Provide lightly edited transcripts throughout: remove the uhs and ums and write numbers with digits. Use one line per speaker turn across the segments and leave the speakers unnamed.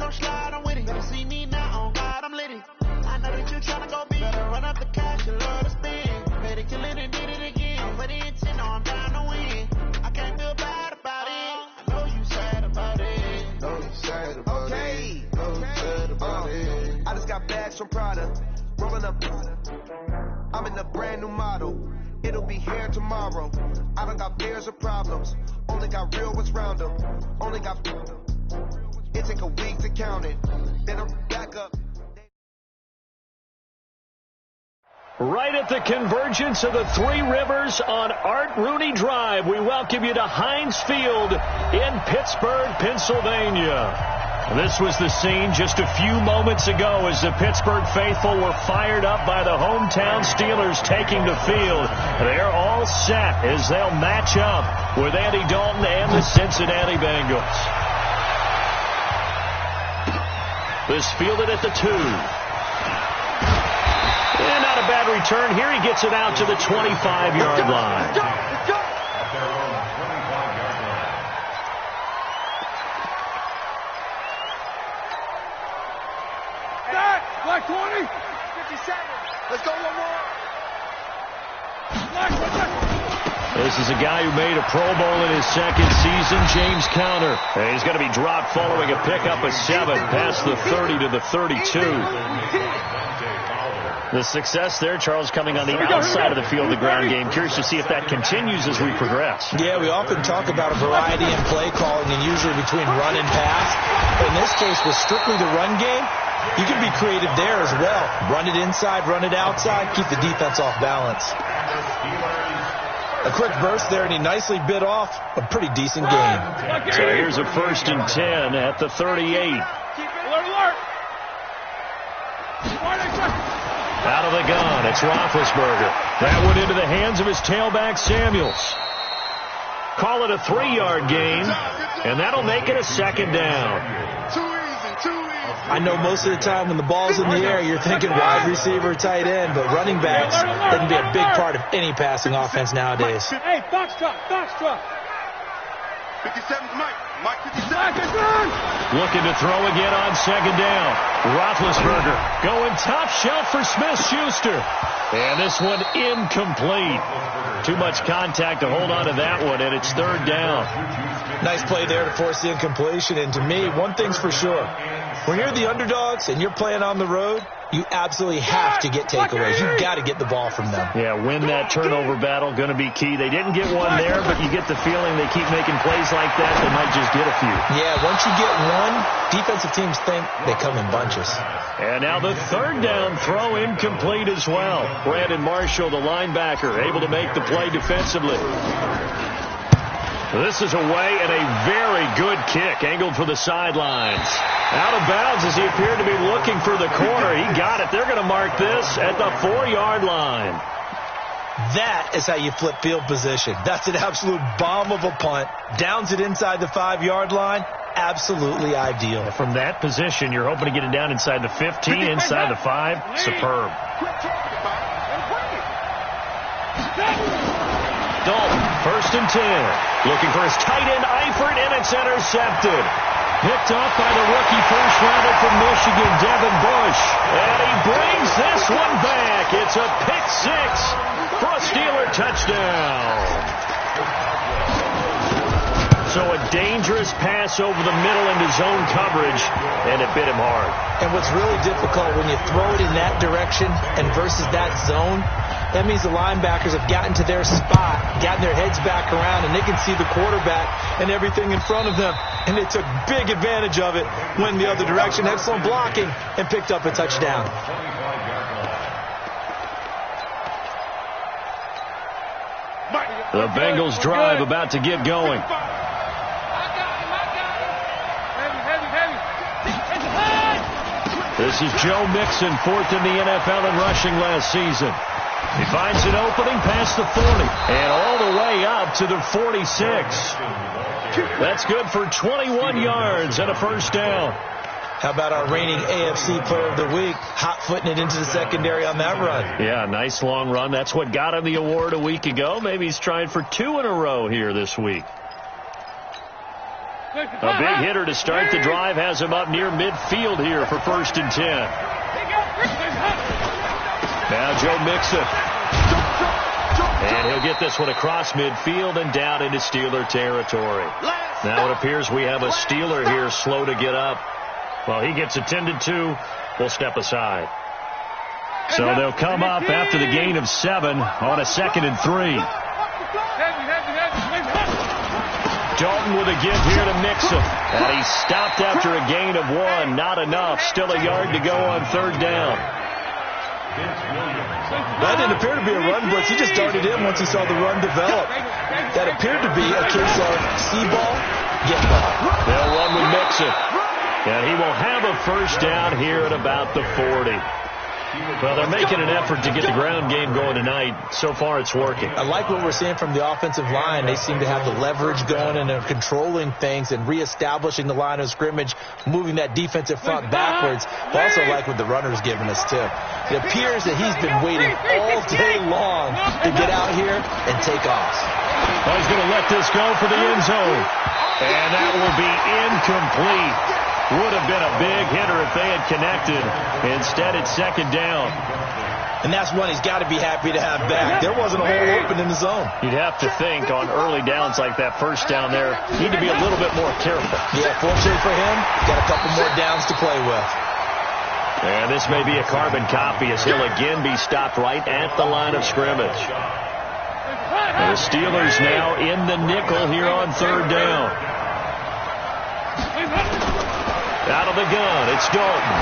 don't slide, I'm with it. Better see me now, on God, I'm litty. I know that you tryna go big. Better run up the cash, you love to spend. Better kill it and did it again. I'm with the intent, no, I'm down to win. I can't feel bad about it. I know you sad about it.
Know you sad about it. Know you sad about it. I just got bags from Prada. Rolling up. I'm in a brand new model. It'll be here tomorrow. I don't got fears or problems. Only got real ones round them. Only got. It take a week to count it. Then I'm back up.
Right at the convergence of the Three Rivers on Art Rooney Drive, we welcome you to Heinz Field in Pittsburgh, Pennsylvania. This was the scene just a few moments ago as the Pittsburgh faithful were fired up by the hometown Steelers taking the field. They're all set as they'll match up with Andy Dalton and the Cincinnati Bengals. This fielded at the 2. And not a bad return. Here he gets it out to the 25-yard line.
Black 20. 57. Let's go one more.
This is a guy who made a Pro Bowl in his second season, James Conner. And he's going to be dropped following a pickup of 7 past the 30 to the 32. The success there, Charles, coming on the outside of the field, the ground game. Curious to see if that continues as we progress.
Yeah, we often talk about a variety in play calling and usually between run and pass. But in this case, with strictly the run game, you can be creative there as well. Run it inside, run it outside, keep the defense off balance. A quick burst there, and he nicely bit off a pretty decent game.
So here's a 1st and 10 at the 38. Out of the gun, it's Roethlisberger. That went into the hands of his tailback, Samuels. Call it a 3-yard gain, and that'll make it a 2nd down.
I know most of the time when the ball's in the air, you're thinking wide receiver, tight end, but running backs can be a big part of any passing offense nowadays.
Hey, box truck. 57's Mike 57.
Looking to throw again on 2nd down. Roethlisberger going top shelf for Smith-Schuster. And this one incomplete. Too much contact to hold on to that one, and it's 3rd down.
Nice play there to force the incompletion. And to me, one thing's for sure. When you're the underdogs and you're playing on the road, you absolutely have to get takeaways. You've got to get the ball from them.
Yeah, win that turnover battle, going to be key. They didn't get one there, but you get the feeling they keep making plays like that, they might just get a few.
Yeah, once you get one, defensive teams think they come in bunches.
And now the 3rd down throw incomplete as well. Brandon Marshall, the linebacker, able to make the play defensively. This is away and a very good kick, angled for the sidelines. Out of bounds as he appeared to be looking for the corner. He got it. They're going to mark this at the 4-yard line.
That is how you flip field position. That's an absolute bomb of a punt. Downs it inside the 5-yard line. Absolutely ideal.
From that position, you're hoping to get it down inside the 15, inside the 5. Superb. Dalton, 1st and 10. Looking for his tight end, Eifert, and it's intercepted. Picked off by the rookie first-rounder from Michigan, Devin Bush. And he brings this one back. It's a pick 6 for a Steeler touchdown. So a dangerous pass over the middle into zone coverage, and it bit him hard.
And what's really difficult when you throw it in that direction and versus that zone, that means the linebackers have gotten to their spot, gotten their heads back around, and they can see the quarterback and everything in front of them. And they took big advantage of it, went the other direction, excellent blocking, and picked up a touchdown.
The Bengals drive about to get going. This is Joe Mixon, 4th in the NFL in rushing last season. He finds an opening past the 40 and all the way up to the 46. That's good for 21 yards and a 1st down.
How about our reigning AFC Player of the Week, hot-footing it into the secondary on that run?
Yeah, nice long run. That's what got him the award a week ago. Maybe he's trying for 2 in a row here this week. A big hitter to start the drive has him up near midfield here for 1st and 10. Now Joe Mixon. And he'll get this one across midfield and down into Steeler territory. Now it appears we have a Steeler here slow to get up. Well, he gets attended to. We'll step aside. So they'll come up after the gain of 7 on a 2nd and 3. Dalton with a give here to Mixon. And he stopped after a gain of 1. Not enough. Still a yard to go on 3rd down.
That didn't appear to be a run blitz. He just darted in once he saw the run develop. That appeared to be a case of see ball, get ball.
They'll run with Mixon. And he will have a 1st down here at about the 40. Well, they're making an effort to get the ground game going tonight. So far, it's working.
I like what we're seeing from the offensive line. They seem to have the leverage going, and they're controlling things and reestablishing the line of scrimmage, moving that defensive front backwards. I also like what the runner's giving us, too. It appears that he's been waiting all day long to get out here and take off.
Well, he's going to let this go for the end zone. And that will be incomplete. Would have been a big hitter if they had connected. Instead, it's 2nd down.
And that's one he's got to be happy to have back. There wasn't a hole open in the zone.
You'd have to think on early downs like that 1st down there, need to be a little bit more careful.
Yeah, fortunately for him, got a couple more downs to play with.
And this may be a carbon copy as he'll again be stopped right at the line of scrimmage. And the Steelers now in the nickel here on 3rd down. Out of the gun, it's Dalton.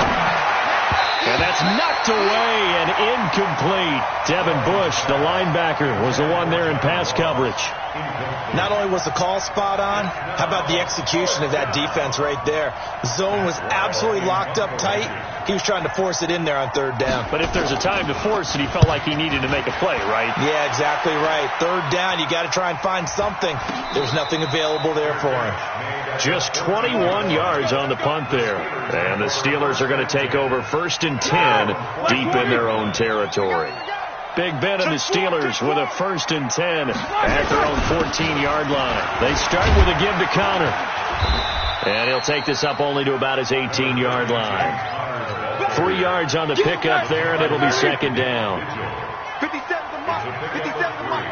And that's knocked away and incomplete. Devin Bush, the linebacker, was the one there in pass coverage.
Not only was the call spot on, how about the execution of that defense right there? The zone was absolutely locked up tight. He was trying to force it in there on 3rd down.
But if there's a time to force it, he felt like he needed to make a play, right?
Yeah, exactly right. 3rd down, you got to try and find something. There's nothing available there for him.
Just 21 yards on the punt there. And the Steelers are going to take over 1st and 10 deep in their own territory. Big Ben and the Steelers with a 1st and 10 at their own 14-yard line. They start with a give to Connor. And he'll take this up only to about his 18-yard line. 3 yards on the pickup there, and it'll be 2nd down.
57 the mark. 57 the mark.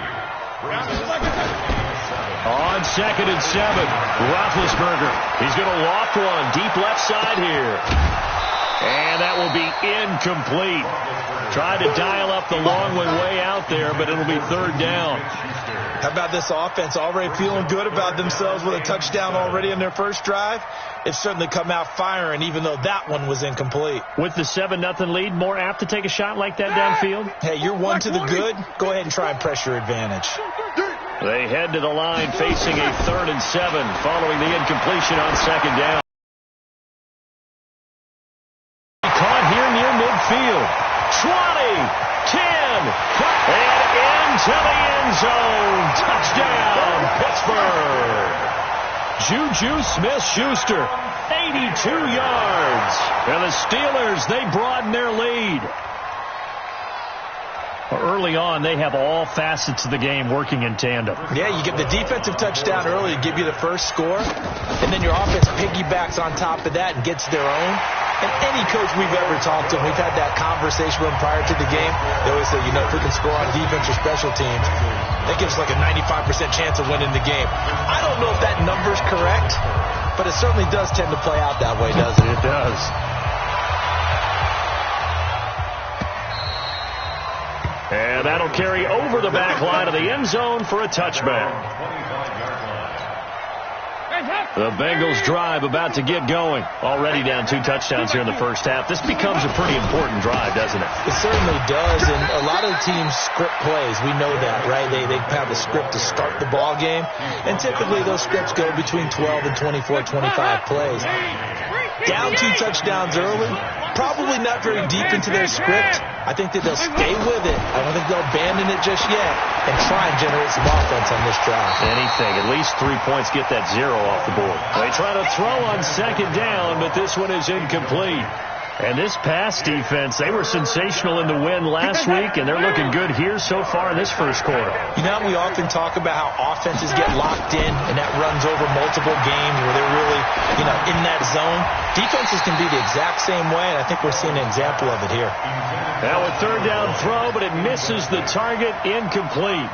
On 2nd and 7, Roethlisberger. He's going to loft one deep left side here. And that will be incomplete. Tried to dial up the long one way out there, but it'll be 3rd down.
How about this offense already feeling good about themselves with a touchdown already in their 1st drive? They've certainly come out firing, even though that one was incomplete.
With the 7-0 lead, more apt to take a shot like that downfield?
Hey, you're 1 to the good. Go ahead and try and pressure advantage.
They head to the line facing a 3rd and 7 following the incompletion on 2nd down. Caught here near midfield. 20, 10, and into the end zone. Touchdown, Pittsburgh. Juju Smith-Schuster, 82 yards. And the Steelers, they broaden their lead. Early on, they have all facets of the game working in tandem.
Yeah, you get the defensive touchdown early to give you the 1st score, and then your offense piggybacks on top of that and gets their own. And any coach we've ever talked to, we've had that conversation with them prior to the game. They always say, if we can score on defense or special teams, that gives us like a 95% chance of winning the game. I don't know if that number's correct, but it certainly does tend to play out that way, doesn't it?
It does. And that'll carry over the back line of the end zone for a touchback. The Bengals drive about to get going. Already down 2 touchdowns here in the 1st half. This becomes a pretty important drive, doesn't it?
It certainly does, and a lot of teams script plays. We know that, right? They have a script to start the ball game, and typically those scripts go between 12 and 24, 25 plays. Down 2 touchdowns early, probably not very deep into their script. I think that they'll stay with it. I don't think they'll abandon it just yet and try and generate some offense on this drive.
Anything. At least 3 points, get that 0 off the board. They try to throw on 2nd down, but this one is incomplete. And this pass defense, they were sensational in the win last week, and they're looking good here so far in this first quarter.
You know, we often talk about how offenses get locked in, and that runs over multiple games where they're really, in that zone. Defenses can be the exact same way, and I think we're seeing an example of it here.
Now a third down throw, but it misses the target, incomplete.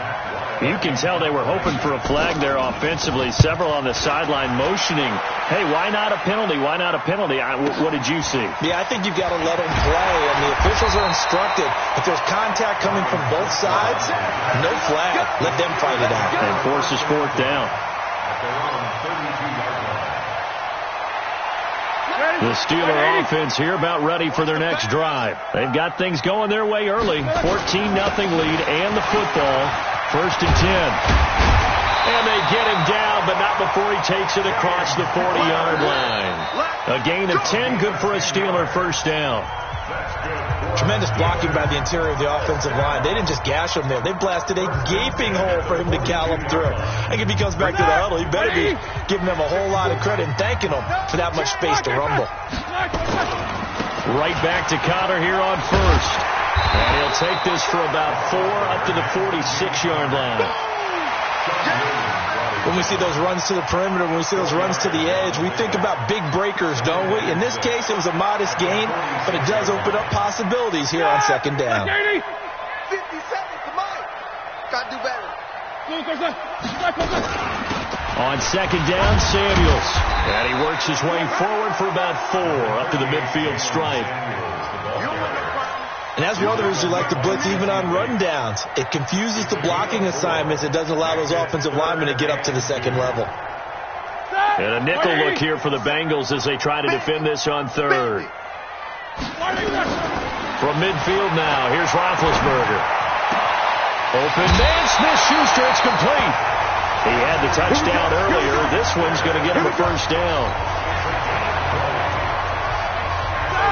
You can tell they were hoping for a flag there offensively. Several on the sideline motioning, hey, why not a penalty? Why not a penalty? What did you see?
Yeah, I think you've got to let them play, and the officials are instructed. If there's contact coming from both sides, no flag. Let them fight it out.
And forces fourth down. The Steeler offense here about ready for their next drive. They've got things going their way early. 14-0 lead and the football. 1st and 10. And they get him down, but not before he takes it across the 40-yard line. A gain of 10, good for a Steeler first down.
Tremendous blocking by the interior of the offensive line. They didn't just gash him there. They blasted a gaping hole for him to gallop through. I think if he comes back to the huddle, he better be giving them a whole lot of credit and thanking them for that much space to rumble.
Right back to Connor here on first. And he'll take this for about 4 up to the 46-yard line.
When we see those runs to the perimeter, when we see those runs to the edge, we think about big breakers, don't we? In this case, it was a modest gain, but it does open up possibilities here on second down.
50 seconds, come on. Got to do better.
On second down, Samuels. And he works his way forward for about 4 up to the midfield stripe.
And as we know, there's who like to blitz even on run downs. It confuses the blocking assignments. It doesn't allow those offensive linemen to get up to the second level.
And a nickel look here for the Bengals as they try to defend this on third. From midfield now, here's Roethlisberger. Open man, Smith-Schuster, it's complete. He had the touchdown earlier. This one's going to get him a first down.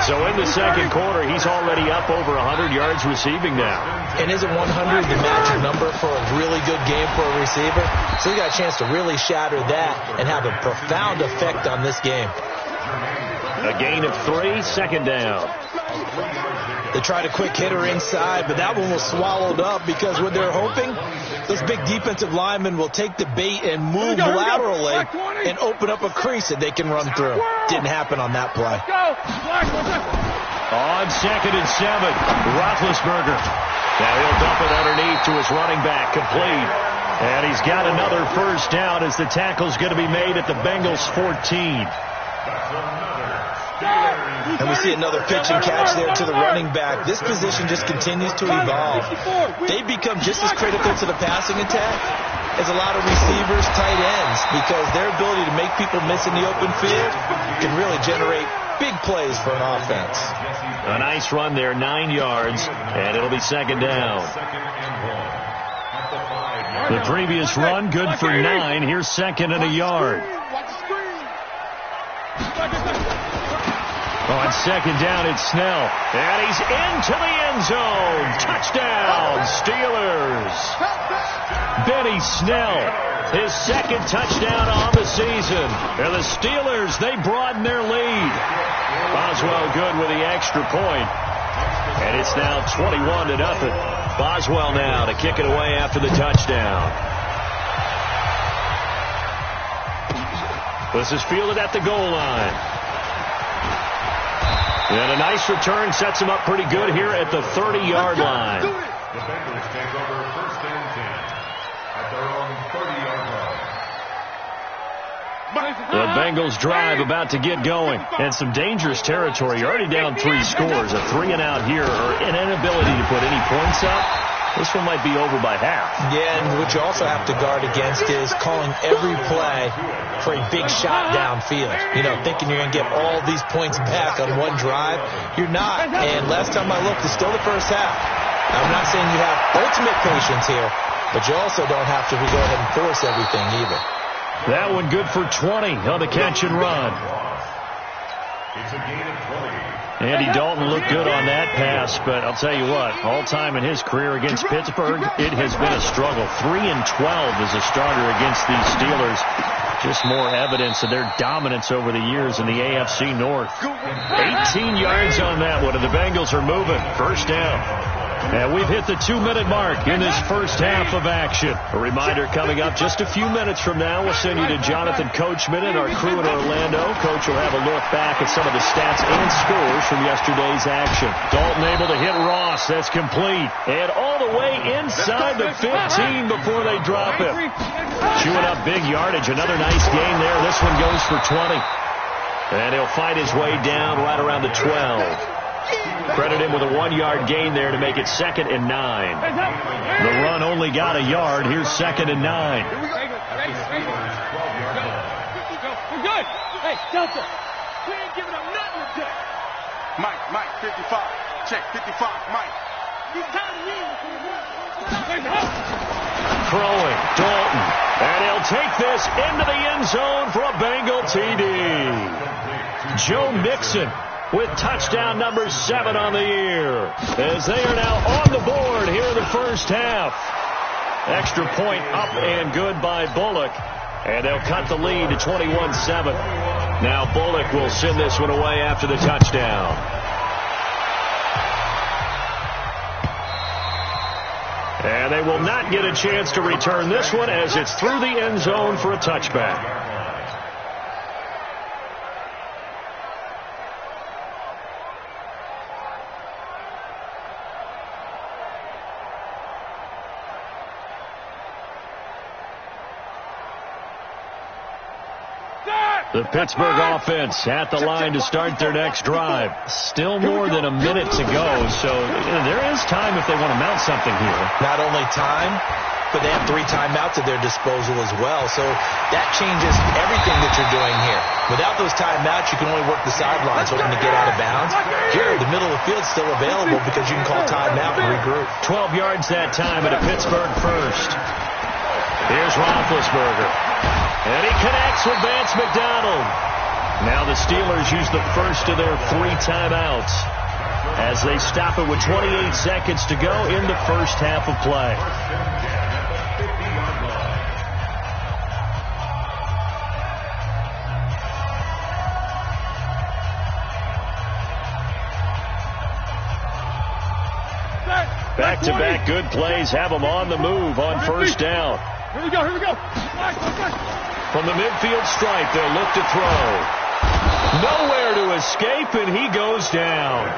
So in the second quarter, he's already up over 100 yards receiving now.
And isn't 100 the magic number for a really good game for a receiver? So he got a chance to really shatter that and have a profound effect on this game.
A gain of 3, second down.
They tried a quick hitter inside, but that one was swallowed up because what they're hoping, those big defensive linemen will take the bait and move laterally and open up a crease that they can run through. Didn't happen on that play.
On second and 7, Roethlisberger. Now he'll dump it underneath to his running back, complete. And he's got another first down as the tackle's going to be made at the Bengals 14.
And we see another pitch and catch there to the running back. This position just continues to evolve. They become just as critical to the passing attack as a lot of receivers, tight ends, because their ability to make people miss in the open field can really generate big plays for an offense.
A nice run there, 9 yards, and it'll be second down. The previous run, good for 9. Here's second and a yard. On second down, it's Snell. And he's into the end zone. Touchdown, Steelers. Benny Snell, his second touchdown on the season. And the Steelers, they broaden their lead. Boswell good with the extra point. And it's now 21-0. Boswell now to kick it away after the touchdown. This is fielded at the goal line. And a nice return sets him up pretty good here at the 30-yard line.
The Bengals take over 1st and 10 at their own 30-yard line.
The Bengals drive about to get going. And some dangerous territory. You're already down 3 scores. A 3-and-out here or an inability to put any points up. This one might be over by half.
Yeah, and what you also have to guard against is calling every play for a big shot downfield. You know, thinking you're going to get all these points back on one drive. You're not. And last time I looked, it's still the first half. I'm not saying you have ultimate patience here, but you also don't have to go ahead and force everything either.
That one good for 20 on the catch and run.
It's a gain of 20.
Andy Dalton looked good on that pass, but I'll tell you what, all time in his career against Pittsburgh, it has been a struggle. 3-12 as a starter against these Steelers. Just more evidence of their dominance over the years in the AFC North. 18 yards on that one, and the Bengals are moving. First down. And we've hit the 2-minute mark in this first half of action. A reminder coming up just a few minutes from now. We'll send you to Jonathan Coachman and our crew in Orlando. Coach will have a look back at some of the stats and scores from yesterday's action. Dalton able to hit Ross. That's complete. And all the way inside the 15 before they drop him. Chewing up big yardage. Another nice gain there. This one goes for 20. And he'll fight his way down right around the 12. Credit him with a 1-yard gain there to make it 2nd and 9. The run only got a yard. Here's 2nd and 9.
We're good. Hey, Delta. We ain't giving up nothing today.
Mike, 55. Check, 55, Mike.
Throwing, Dalton. And he'll take this into the end zone for a Bengal TD. Joe Mixon with touchdown number 7 on the year, as they are now on the board here in the first half. Extra point up and good by Bullock, and they'll cut the lead to 21-7. Now Bullock will send this one away after the touchdown. And they will not get a chance to return this one as it's through the end zone for a touchback. The Pittsburgh offense at the line to start their next drive. Still more than a minute to go, so there is time if they want to mount something here.
Not only time, but they have 3 timeouts at their disposal as well, so that changes everything that you're doing here. Without those timeouts, you can only work the sidelines hoping to get out of bounds. Here, the middle of the field's still available because you can call timeout and regroup.
12 yards that time at a Pittsburgh first. Here's Roethlisberger. And he connects with Vance McDonald. Now the Steelers use the first of their 3 timeouts as they stop it with 28 seconds to go in the first half of play. Back-to-back good plays have them on the move on first down.
Here we go.
From the midfield stripe, they'll look to throw. Nowhere to escape, and he goes down.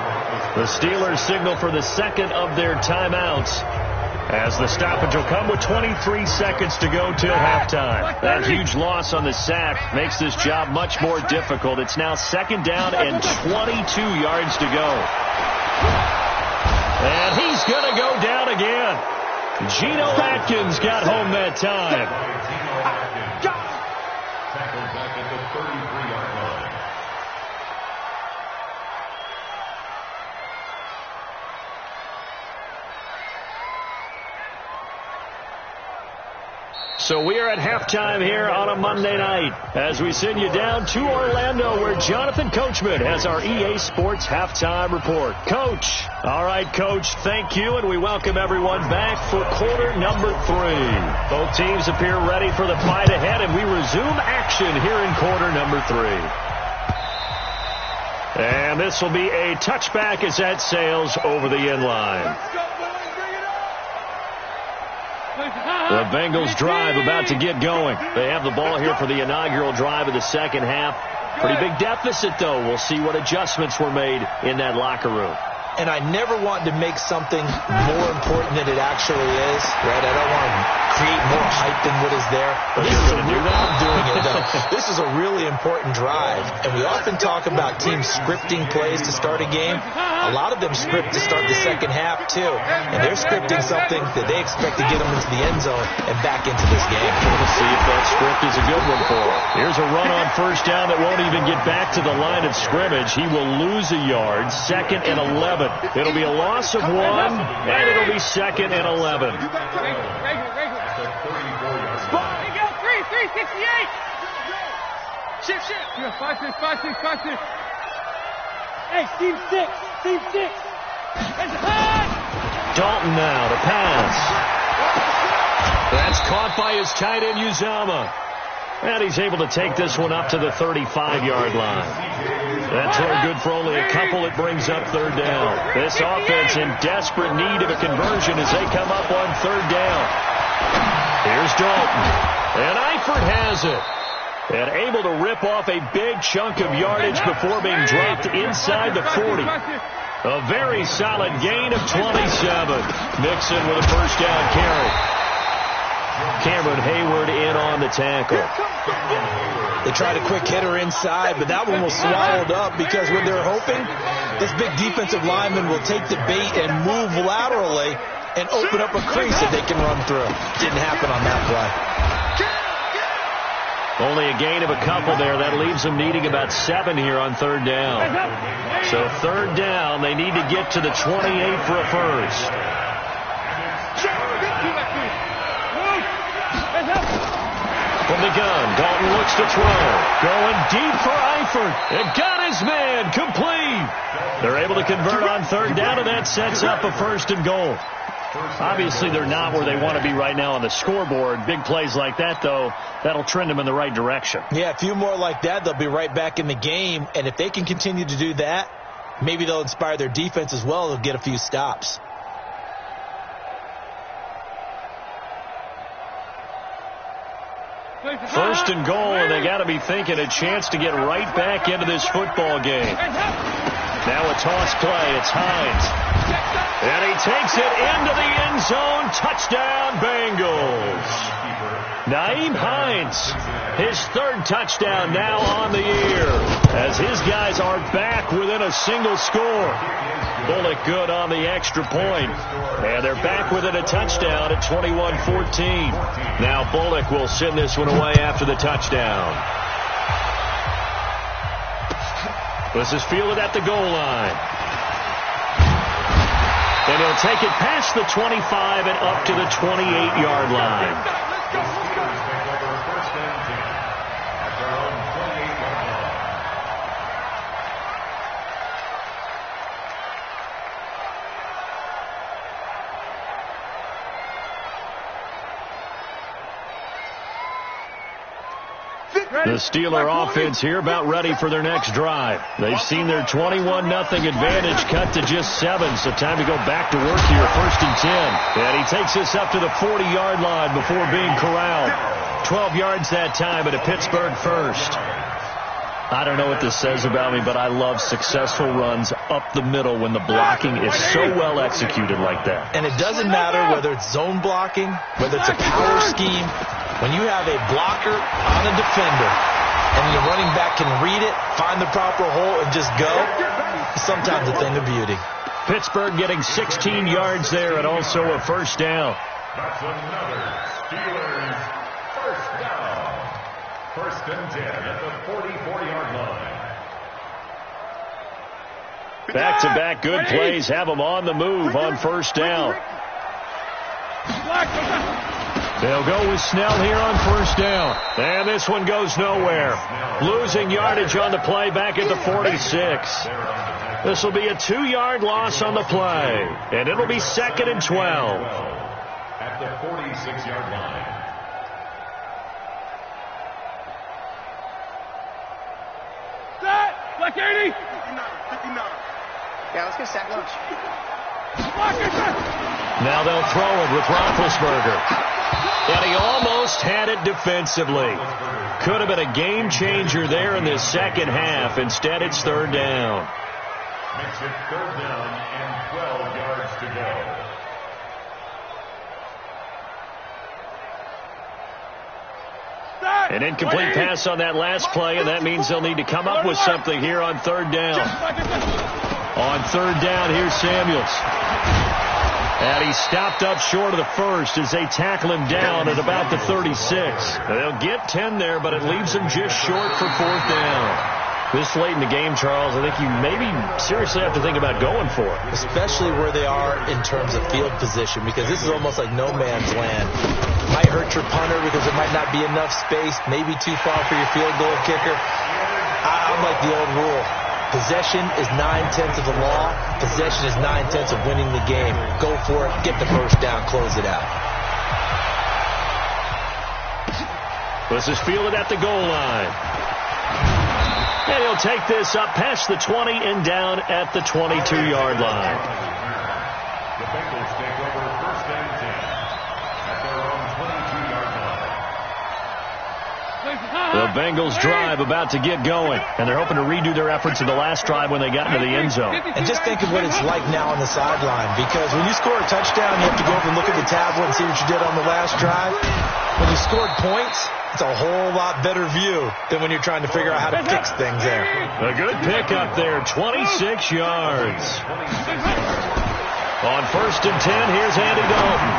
The Steelers signal for the second of their timeouts as the stoppage will come with 23 seconds to go till halftime. That huge loss on the sack makes this job much more difficult. It's now 2nd down and 22 yards to go. And he's going to go down again. Geno Atkins got home that time.
Tackled back at the 33-yard line.
So we are at halftime here on a Monday night as we send you down to Orlando where Jonathan Coachman has our EA Sports halftime report. Coach. All right, Coach, thank you, and we welcome everyone back for quarter number 3. Both teams appear ready for the fight ahead, and we resume action here in quarter number 3. And this will be a touchback as that sails over the end line. The Bengals drive about to get going. They have the ball here for the inaugural drive of the second half. Pretty big deficit, though. We'll see what adjustments were made in that locker room.
And I never want to make something more important than it actually is, right? I don't want to create more hype than what is there. But this is a real, I'm doing it, though. This is a really important drive. And we often talk about teams scripting plays to start a game. A lot of them script to start the second half, too. And they're scripting something that they expect to get them into the end zone and back into this game.
We'll see if that script is a good one for them. Here's a run on first down that won't even get back to the line of scrimmage. He will lose a yard. 2nd and 11. It'll be a loss of 1, and it'll be 2nd and 11.
Shift. Yeah, 5-6. Hey, Steve 6.
Dalton now to pass. That's caught by his tight end, Uzama. And he's able to take this one up to the 35-yard line. That throw good for only a couple. It brings up third down. This offense in desperate need of a conversion as they come up on third down. Here's Dalton. And Eifert has it. And able to rip off a big chunk of yardage before being dropped inside the 40. A very solid gain of 27. Mixon with a first down carry. Cameron Hayward in on the tackle.
They tried a quick hitter inside, but that one was swallowed up because when they're hoping this big defensive lineman will take the bait and move laterally and open up a crease that they can run through. Didn't happen on that play.
Only a gain of a couple there. That leaves them needing about 7 here on third down. So third down, they need to get to the 28 for a first. From the gun, Dalton looks to throw. Going deep for Eifert. It got his man. Complete. They're able to convert on third down, and that sets up a first and goal. Obviously, they're not where they want to be right now on the scoreboard. Big plays like that, though, that'll trend them in the right direction.
Yeah, a few more like that, they'll be right back in the game. And if they can continue to do that, maybe they'll inspire their defense as well. They'll get a few stops.
First and goal, and they got to be thinking a chance to get right back into this football game. Now a toss play. It's Hines. And he takes it into the end zone. Touchdown, Bengals. Nyheim Hines, his third touchdown now on the year as his guys are back within a single score. Bullock good on the extra point. And they're back within a touchdown at 21-14. Now Bullock will send this one away after the touchdown. This is fielded at the goal line. And he'll take it past the 25 and up to the 28-yard line. The Steeler offense here about ready for their next drive. They've seen their 21-0 advantage cut to just 7, so time to go back to work here. First and 10. And he takes this up to the 40-yard line before being corralled. 12 yards that time, but a Pittsburgh first. I don't know what this says about me, but I love successful runs up the middle when the blocking is so well executed like that.
And it doesn't matter whether it's zone blocking, whether it's a power scheme. When you have a blocker on a defender and the running back can read it, find the proper hole, and just go, it's sometimes a thing of beauty.
Pittsburgh getting 16 yards there and also a first down.
That's another Steelers first down. First and 10 at the 44-yard line.
Back-to-back good plays have them on the move on first down. They'll go with Snell here on first down. And this one goes nowhere. Losing yardage on the play back at the 46. This will be a 2-yard loss on the play. And it'll be 2nd and 12.
At the 46-yard line.
Like 80.
59. Yeah, let's go sack lunch.
Now they'll throw it with Roethlisberger. And he almost had it defensively. Could have been a game changer there in this second half. Instead, it's third down.
Makes it third down and 12 yards to go.
An incomplete pass on that last play, and that means they'll need to come up with something here on third down. On third down, here's Samuels. And he stopped up short of the first as they tackle him down at about the 36. They'll get 10 there, but it leaves them just short for fourth down. This late in the game, Charles, I think you maybe seriously have to think about going for it.
Especially where they are in terms of field position, because this is almost like no man's land. Might hurt your punter because there might not be enough space, maybe too far for your field goal kicker. I'm like the old rule. Possession is 9/10 of the law. Possession is 9/10 of winning the game. Go for it. Get the first down. Close it out.
This is fielded at the goal line. And he'll take this up past the 20 and down at the 22-yard line.
The Bengals take over first and 10 at their own 22-yard line.
The Bengals drive about to get going, and they're hoping to redo their efforts in the last drive when they got into the end zone.
And just think of what it's like now on the sideline, because when you score a touchdown, you have to go over and look at the tablet and see what you did on the last drive. When you scored points, it's a whole lot better view than when you're trying to figure out how to fix things there.
A good pickup there, 26 yards. On first and 10, here's Andy Dalton.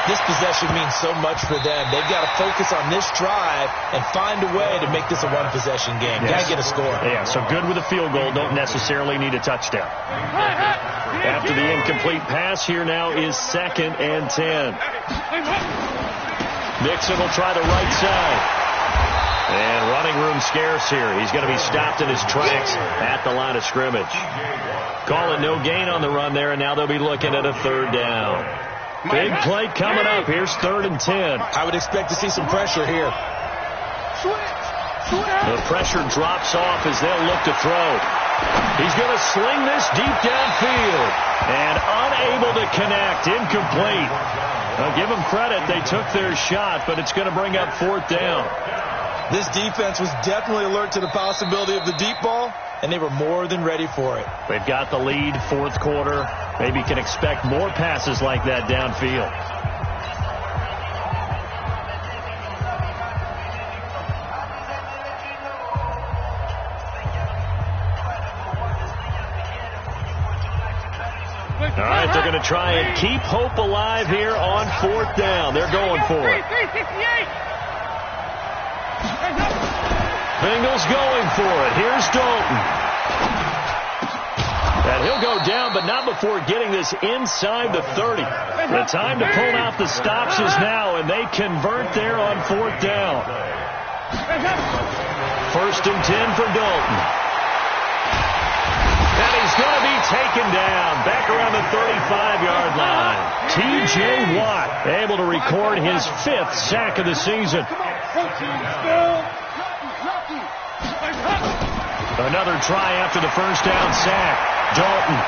This possession means so much for them. They've got to focus on this drive and find a way to make this a one-possession game.
Yes.
Got to get a score.
Yeah, so good with a field goal. Don't necessarily need a touchdown. After the incomplete pass, here now is second and 10. Nixon will try the right side. And running room scarce here. He's going to be stopped in his tracks at the line of scrimmage. Call it no gain on the run there, and now they'll be looking at a third down. Big play coming up. Here's third and 10.
I would expect to see some pressure here.
The pressure drops off as they'll look to throw. He's going to sling this deep downfield. And unable to connect. Incomplete. Now, give them credit. They took their shot, but it's going to bring up fourth down.
This defense was definitely alert to the possibility of the deep ball, and they were more than ready for it.
They've got the lead, fourth quarter. Maybe can expect more passes like that downfield. All right, they're going to try and keep hope alive here on fourth down. They're going for it. Bengals going for it. Here's Dalton. And he'll go down, but not before getting this inside the 30. The time to pull out the stops is now, and they convert there on fourth down. First and 10 for Dalton. And he's going to be taken down back around the 35-yard line. T.J. Watt able to record his 5th sack of the season. Another try after the first down sack. Dalton,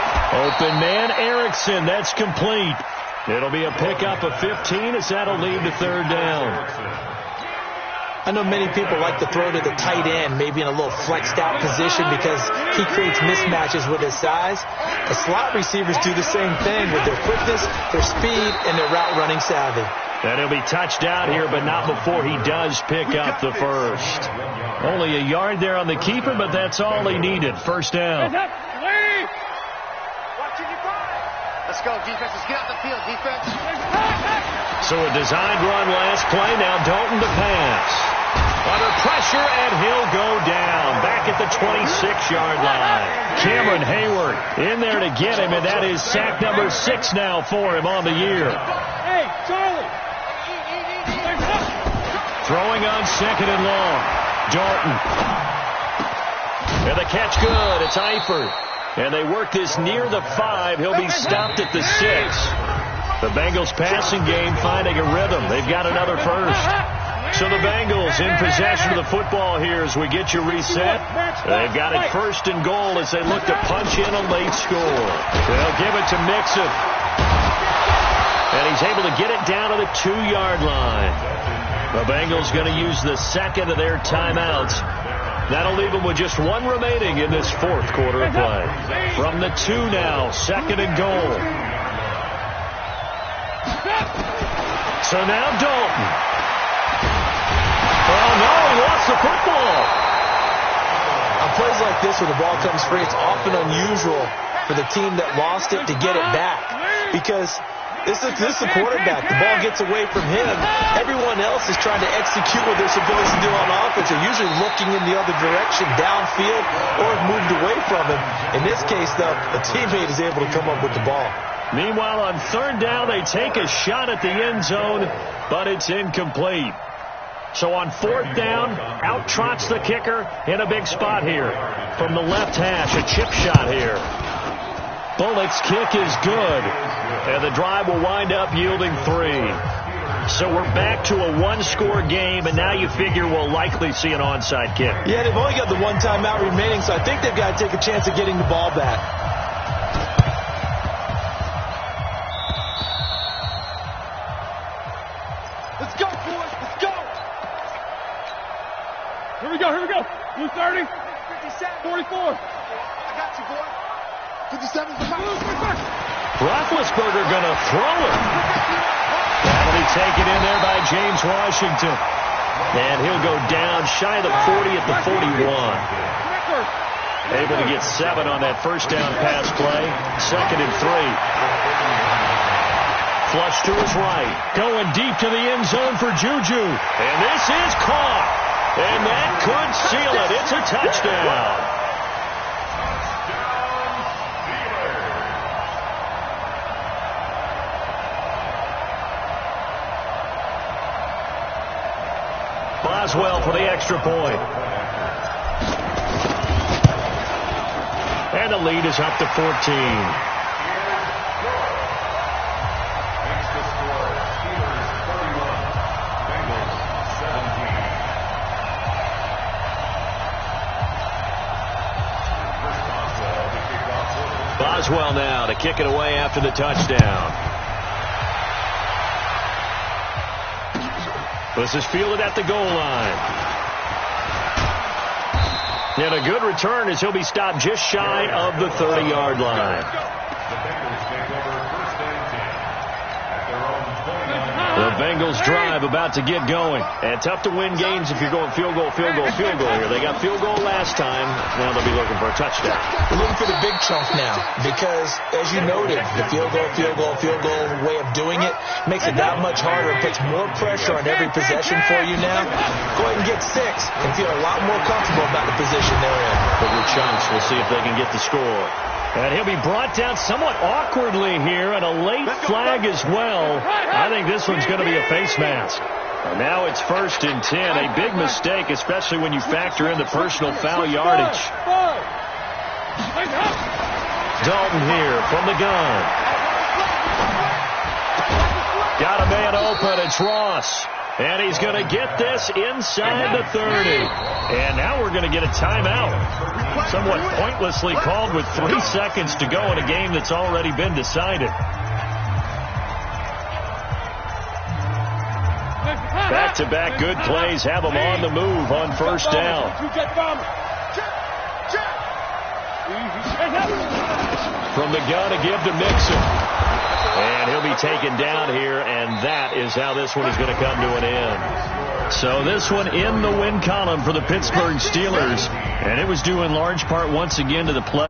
open man, Erickson, that's complete. It'll be a pickup of 15 as that'll lead to third down.
I know many people like to throw to the tight end, maybe in a little flexed out position because he creates mismatches with his size. The slot receivers do the same thing with their quickness, their speed, and their route running savvy.
And he'll be touched out here, but not before he does pick up the first. Only a yard there on the keeper, but that's all he needed. First down.
Let's go, defense. Let's get out the field, defense.
So a designed run last play. Now Dalton to pass. Under pressure, and he'll go down. Back at the 26-yard line. Cameron Hayward in there to get him, and that is sack number 6 now for him on the year.
Hey, Charlie.
Throwing on second and long. Dalton. And the catch good. It's Eifert. And they work this near the 5. He'll be stopped at the 6. The Bengals passing game finding a rhythm. They've got another first. So the Bengals in possession of the football here as we get you reset. They've got it first and goal as they look to punch in a late score. They'll give it to Mixon. And he's able to get it down to the 2-yard line. The Bengals going to use the second of their timeouts. That'll leave them with just one remaining in this fourth quarter of play. From the 2 now, second and goal. So now Dalton. Oh, no, he lost the football.
On plays like this where the ball comes free, it's often unusual for the team that lost it to get it back. Because this is the quarterback. The ball gets away from him. Everyone else is trying to execute what they're supposed to do on offense. They're usually looking in the other direction, downfield, or have moved away from him. In this case, though, a teammate is able to come up with the ball.
Meanwhile, on third down, they take a shot at the end zone, but it's incomplete. So on fourth down, out trots the kicker in a big spot here. From the left hash, a chip shot here. Bullock's kick is good, and the drive will wind up yielding 3. So we're back to a one-score game, and now you figure we'll likely see an onside kick.
Yeah, they've only got the one timeout remaining, so I think they've got to take a chance of getting the ball back.
Let's go, boys. Let's go. Here we go. Here we go. Blue 30. 57. 44. I got you, boy. 57's the back.
Roethlisberger going to throw it. That'll be taken in there by James Washington. And he'll go down shy of the 40 at the 41. Able to get 7 on that first down pass play. 2nd and 3. Flush to his right. Going deep to the end zone for Juju. And this is caught. And that could seal it. It's a touchdown. Boswell for the extra point. And the lead is up to 14. Boswell now to kick it away after the touchdown. This is fielded at the goal line. And a good return as he'll be stopped just shy of the 30-yard line.
The Bengals take over 1st and 10 at their own 29.
The Bengals drive about to get going. And tough to win games if you're going field goal here. They got field goal last time. Now they'll be looking for a touchdown.
We're looking for the big chunk now because, as you noted, the field goal way of doing it makes it that much harder. It puts more pressure on every possession for you now. Go ahead and get 6 and feel a lot more comfortable about the position they're in.
Bigger chunks. We'll see if they can get the score. And he'll be brought down somewhat awkwardly here, and a late flag as well. I think this one's going to be a face mask. And now it's 1st and 10. A big mistake, especially when you factor in the personal foul yardage. Dalton here from the gun. Got a man open. It's Ross. And he's going to get this inside the 30. And now we're going to get a timeout. Somewhat pointlessly called with 3 seconds to go in a game that's already been decided. Back-to-back good plays have them on the move on 1st down. From the gun to give to Mixon. And he'll be taken down here, and that is how this one is going to come to an end. So this one in the win column for the Pittsburgh Steelers, and it was due in large part once again to the play.